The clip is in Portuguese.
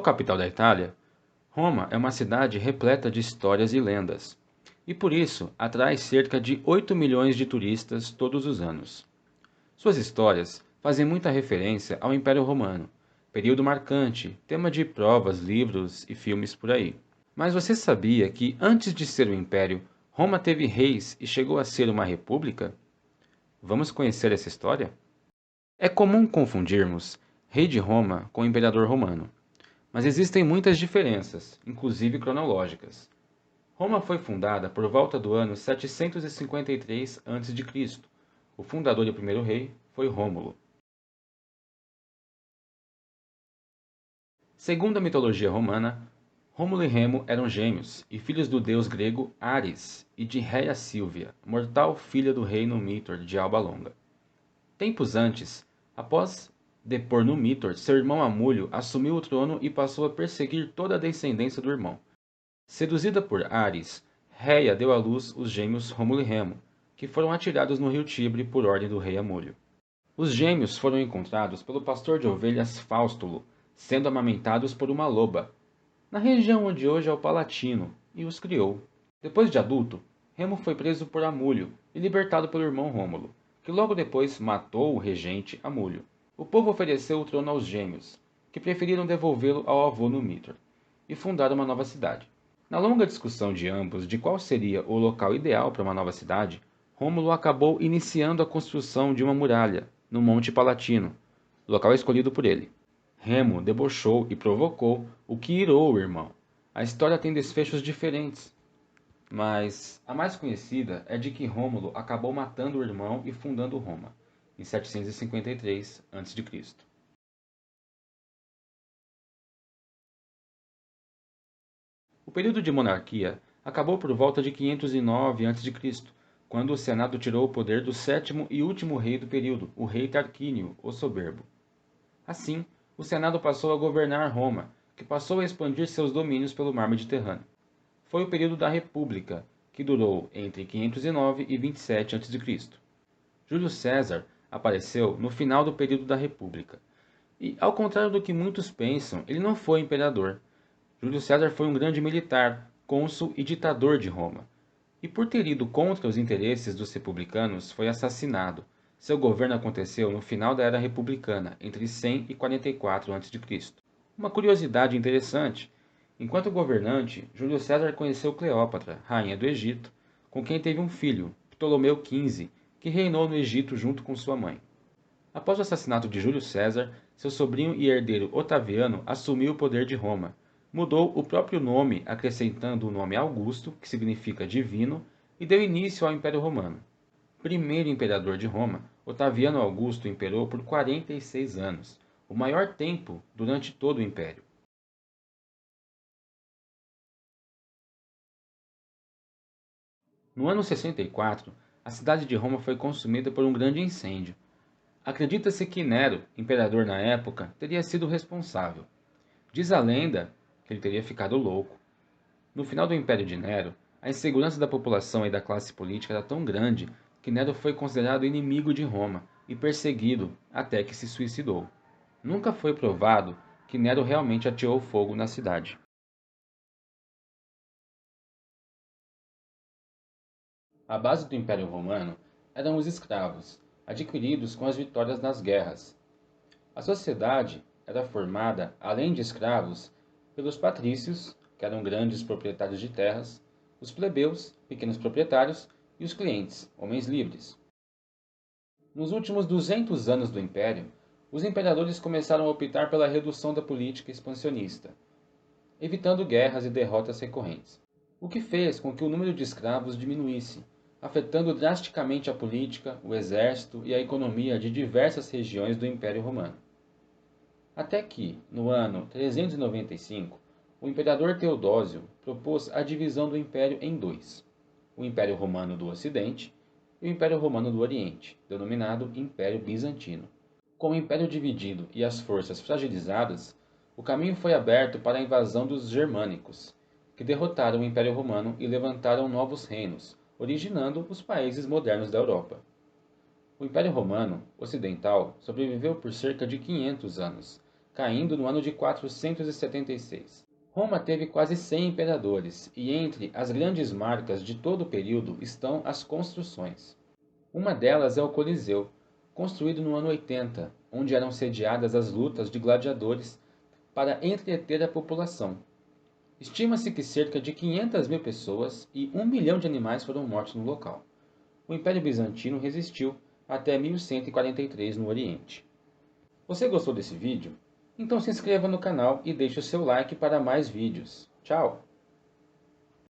capital da Itália, Roma é uma cidade repleta de histórias e lendas, e por isso atrai cerca de 8 milhões de turistas todos os anos. Suas histórias fazem muita referência ao Império Romano, período marcante, tema de provas, livros e filmes por aí. Mas você sabia que antes de ser um império, Roma teve reis e chegou a ser uma república? Vamos conhecer essa história? É comum confundirmos rei de Roma com imperador romano, mas existem muitas diferenças, inclusive cronológicas. Roma foi fundada por volta do ano 753 a.C. O fundador e primeiro rei foi Rômulo. Segundo a mitologia romana, Rômulo e Remo eram gêmeos e filhos do deus grego Ares e de Réia Sílvia, mortal filha do rei Numitor de Alba Longa. Tempos antes, após depor Numitor, seu irmão Amulho assumiu o trono e passou a perseguir toda a descendência do irmão. Seduzida por Ares, Réia deu à luz os gêmeos Rômulo e Remo, que foram atirados no rio Tibre por ordem do rei Amulho. Os gêmeos foram encontrados pelo pastor de ovelhas Faustulo, sendo amamentados por uma loba, na região onde hoje é o Palatino, e os criou. Depois de adulto, Remo foi preso por Amulho e libertado pelo irmão Rômulo, que logo depois matou o regente Amulho. O povo ofereceu o trono aos gêmeos, que preferiram devolvê-lo ao avô Numitor, e fundaram uma nova cidade. Na longa discussão de ambos de qual seria o local ideal para uma nova cidade, Rômulo acabou iniciando a construção de uma muralha no Monte Palatino, local escolhido por ele. Remo debochou e provocou, o que irou o irmão. A história tem desfechos diferentes, mas a mais conhecida é de que Rômulo acabou matando o irmão e fundando Roma, em 753 a.C. O período de monarquia acabou por volta de 509 a.C., quando o Senado tirou o poder do sétimo e último rei do período, o rei Tarquínio, o Soberbo. Assim, o Senado passou a governar Roma, que passou a expandir seus domínios pelo mar Mediterrâneo. Foi o período da República, que durou entre 509 e 27 a.C. Júlio César apareceu no final do período da República. E, ao contrário do que muitos pensam, ele não foi imperador. Júlio César foi um grande militar, cônsul e ditador de Roma. E por ter ido contra os interesses dos republicanos, foi assassinado. Seu governo aconteceu no final da Era Republicana, entre 100 e 44 a.C. Uma curiosidade interessante: enquanto governante, Júlio César conheceu Cleópatra, rainha do Egito, com quem teve um filho, Ptolomeu XV, que reinou no Egito junto com sua mãe. Após o assassinato de Júlio César, seu sobrinho e herdeiro Otaviano assumiu o poder de Roma. Mudou o próprio nome, acrescentando o nome Augusto, que significa divino, e deu início ao Império Romano. Primeiro imperador de Roma, Otaviano Augusto imperou por 46 anos, o maior tempo durante todo o império. No ano 64, a cidade de Roma foi consumida por um grande incêndio. Acredita-se que Nero, imperador na época, teria sido responsável. Diz a lenda que ele teria ficado louco. No final do Império de Nero, a insegurança da população e da classe política era tão grande que Nero foi considerado inimigo de Roma e perseguido até que se suicidou. Nunca foi provado que Nero realmente ateou fogo na cidade. A base do Império Romano eram os escravos, adquiridos com as vitórias nas guerras. A sociedade era formada, além de escravos, pelos patrícios, que eram grandes proprietários de terras, os plebeus, pequenos proprietários, e os clientes, homens livres. Nos últimos 200 anos do Império, os imperadores começaram a optar pela redução da política expansionista, evitando guerras e derrotas recorrentes, o que fez com que o número de escravos diminuísse, afetando drasticamente a política, o exército e a economia de diversas regiões do Império Romano. Até que, no ano 395, o imperador Teodósio propôs a divisão do império em dois: o Império Romano do Ocidente e o Império Romano do Oriente, denominado Império Bizantino. Com o império dividido e as forças fragilizadas, o caminho foi aberto para a invasão dos germânicos, que derrotaram o Império Romano e levantaram novos reinos, originando os países modernos da Europa. O Império Romano Ocidental sobreviveu por cerca de 500 anos, caindo no ano de 476. Roma teve quase 100 imperadores, e entre as grandes marcas de todo o período estão as construções. Uma delas é o Coliseu, construído no ano 80, onde eram sediadas as lutas de gladiadores para entreter a população. Estima-se que cerca de 500 mil pessoas e 1 milhão de animais foram mortos no local. O Império Bizantino resistiu até 1143 no Oriente. Você gostou desse vídeo? Então se inscreva no canal e deixe o seu like para mais vídeos. Tchau!